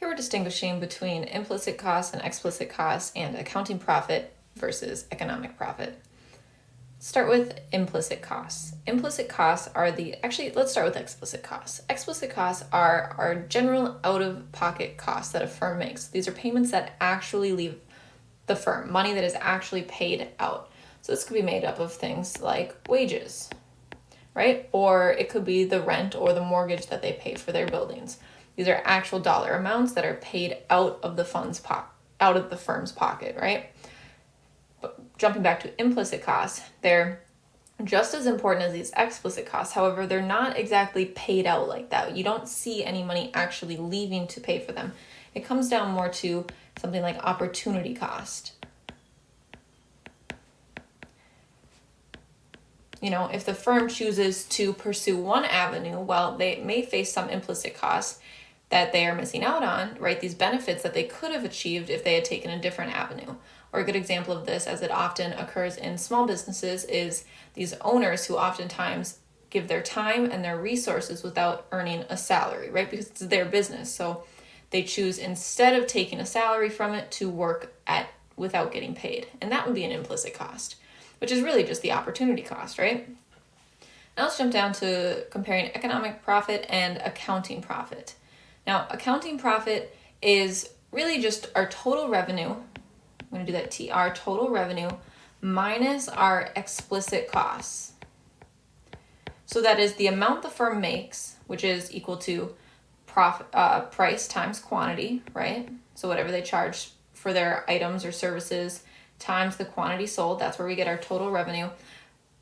Here we're distinguishing between implicit costs and explicit costs and accounting profit versus economic profit. Start with implicit costs. Implicit costs are let's start with explicit costs. Explicit costs are our general out-of-pocket costs that a firm makes. These are payments that actually leave the firm, money that is actually paid out. So this could be made up of things like wages, right? Or it could be the rent or the mortgage that they pay for their buildings. These are actual dollar amounts that are paid out of the firm's pocket, right? But jumping back to implicit costs, they're just as important as these explicit costs. However, they're not exactly paid out like that. You don't see any money actually leaving to pay for them. It comes down more to something like opportunity cost. If the firm chooses to pursue one avenue, well, they may face some implicit costs that they are missing out on, right? These benefits that they could have achieved if they had taken a different avenue. Or a good example of this, as it often occurs in small businesses, is these owners who oftentimes give their time and their resources without earning a salary, right? Because it's their business. So they choose, instead of taking a salary from it, to work without getting paid. And that would be an implicit cost, which is really just the opportunity cost, right? Now let's jump down to comparing economic profit and accounting profit. Now, accounting profit is really just our total revenue. I'm going to do that T, our total revenue minus our explicit costs. So that is the amount the firm makes, which is equal to price times quantity, right? So whatever they charge for their items or services times the quantity sold, that's where we get our total revenue,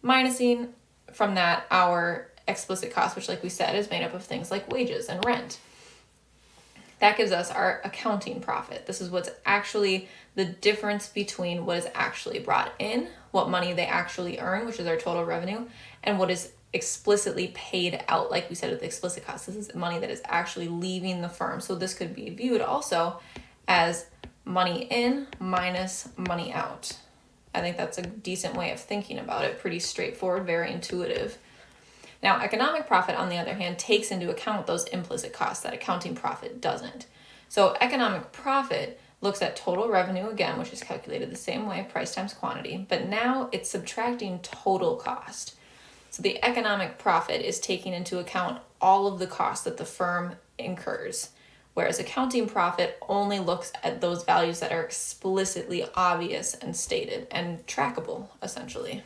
minusing from that our explicit cost, which, like we said, is made up of things like wages and rent. That gives us our accounting profit. This is what's actually the difference between what is actually brought in, what money they actually earn, which is our total revenue, and what is explicitly paid out, like we said with the explicit costs. This is money that is actually leaving the firm. So this could be viewed also as money in minus money out. I think that's a decent way of thinking about it. Pretty straightforward, very intuitive. Now, economic profit, on the other hand, takes into account those implicit costs that accounting profit doesn't. So economic profit looks at total revenue again, which is calculated the same way, price times quantity, but now it's subtracting total cost. So the economic profit is taking into account all of the costs that the firm incurs, whereas accounting profit only looks at those values that are explicitly obvious and stated and trackable, essentially.